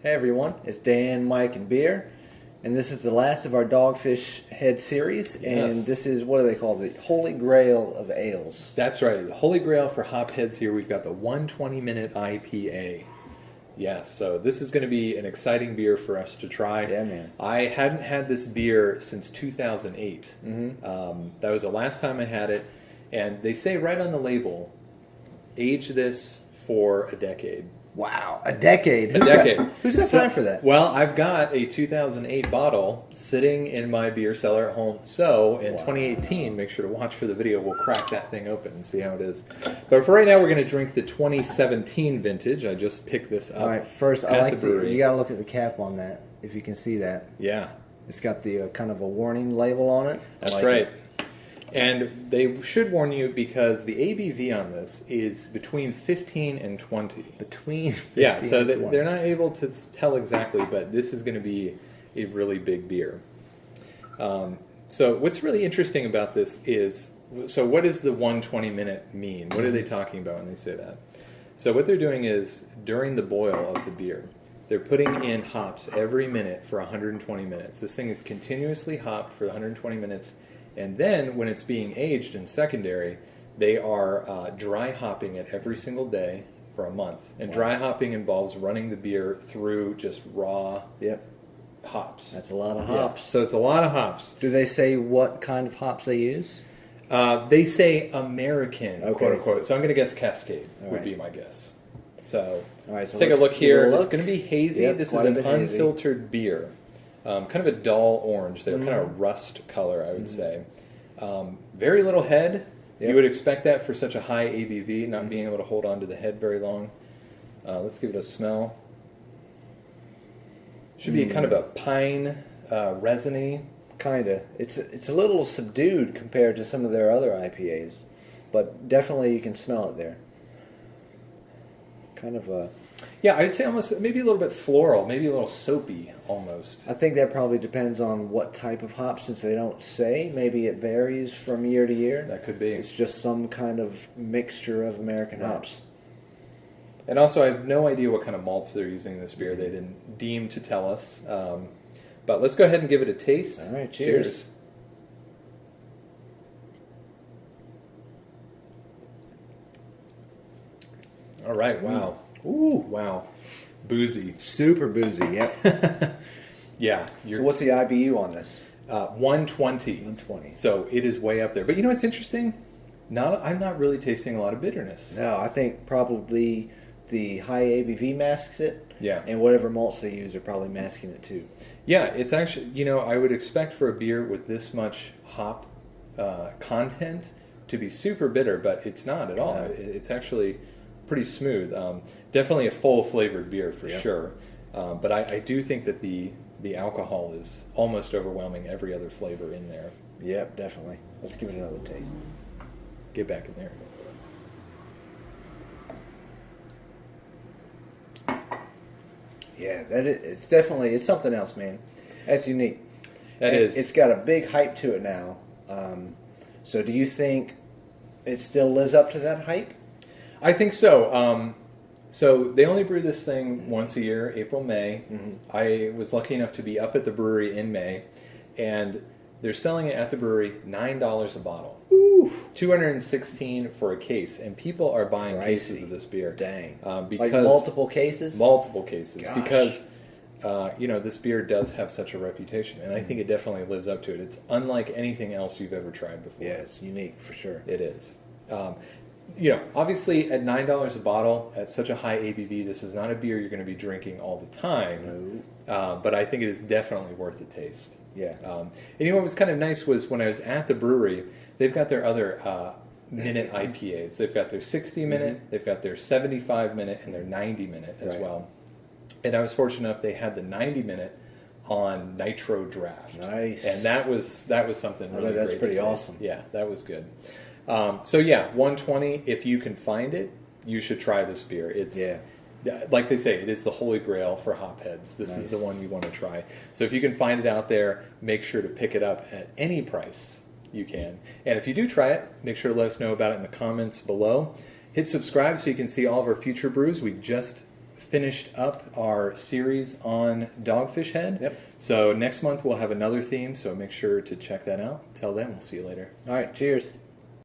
Hey everyone, it's Dan, Mike, and Beer, and this is the last of our Dogfish Head series, and this is, what do they call it, the Holy Grail of ales. That's right, the Holy Grail for hopheads here. We've got the 120-minute IPA. Yes, so this is going to be an exciting beer for us to try. Yeah, man. I hadn't had this beer since 2008. That was the last time I had it, and they say right on the label, age this for a decade. Wow, a decade. A decade. Who's got time for that? Well, I've got a 2008 bottle sitting in my beer cellar at home. So in 2018, make sure to watch for the video. We'll crack that thing open and see how it is. But for right now, we're going to drink the 2017 vintage. I just picked this up. All right, first, at I like the brewery. you got to look at the cap on that, if you can see that. Yeah. It's got the kind of a warning label on it. That's right. And they should warn you because the ABV on this is between 15 and 20. Between 15 yeah, so and 20. they're not able to tell exactly, but this is going to be a really big beer. So what's really interesting about this is, so what does the 120-minute mean? What are they talking about when they say that? So what they're doing is, during the boil of the beer, they're putting in hops every minute for 120 minutes. This thing is continuously hopped for 120 minutes. And then, when it's being aged in secondary, they are dry hopping it every single day for a month. And dry hopping involves running the beer through just raw hops. That's a lot of hops. Yeah. So it's a lot of hops. Do they say what kind of hops they use? They say American, quote unquote. So I'm going to guess Cascade would be my guess. So, let's take a look here. It's going to be hazy. Yep, this is an unfiltered beer. Kind of a dull orange. They're kind of rust color, I would say. Very little head. Yep. You would expect that for such a high ABV, not being able to hold on to the head very long. Let's give it a smell. Should be kind of a pine, resiny. Kind of. It's a little subdued compared to some of their other IPAs, but definitely you can smell it there. Kind of a... Yeah, I'd say almost maybe a little bit floral, maybe a little soapy almost. I think that probably depends on what type of hop, since they don't say. Maybe it varies from year to year. That could be. It's just some kind of mixture of American hops. And also, I have no idea what kind of malts they're using in this beer. They didn't deem to tell us. But let's go ahead and give it a taste. All right, cheers. All right, wow. Ooh, wow. Boozy. Super boozy, yep. Yeah. So what's the IBU on this? 120. 120. So it is way up there. But you know what's interesting? I'm not really tasting a lot of bitterness. No, I think probably the high ABV masks it. Yeah. And whatever malts they use are probably masking it too. Yeah, it's actually, I would expect for a beer with this much hop content to be super bitter, but it's not at all. It's actually pretty smooth. Definitely a full flavored beer for sure. But I do think that the alcohol is almost overwhelming every other flavor in there. Yep, definitely. Let's give it another taste. Get back in there. Yeah, it's definitely something else, man. That's unique. That is. It's got a big hype to it now. So do you think it still lives up to that hype? I think so. So they only brew this thing once a year, April, May. I was lucky enough to be up at the brewery in May, and they're selling it at the brewery $9 a bottle. Oof. $216 for a case, and people are buying cases of this beer. Dang. Because like multiple cases? Multiple cases. Gosh. Because, this beer does have such a reputation, and I think it definitely lives up to it. It's unlike anything else you've ever tried before. Yeah, it's unique for sure. It is. Obviously at $9 a bottle, at such a high ABV, this is not a beer you're going to be drinking all the time. No. But I think it is definitely worth the taste. Yeah. And what was kind of nice was when I was at the brewery, they've got their other minute IPAs. They've got their 60-minute, they've got their 75-minute, and their 90-minute as well. And I was fortunate enough they had the 90-minute on Nitro Draft. Nice. And that was something really great. That's pretty awesome. Yeah, that was good. 120, if you can find it, you should try this beer. It's like they say, it is the holy grail for hopheads. This is the one you want to try. So if you can find it out there, make sure to pick it up at any price you can. And if you do try it, make sure to let us know about it in the comments below. Hit subscribe so you can see all of our future brews. We just finished up our series on Dogfish Head. Yep. So next month we'll have another theme, so make sure to check that out. Till then, we'll see you later. All right, cheers.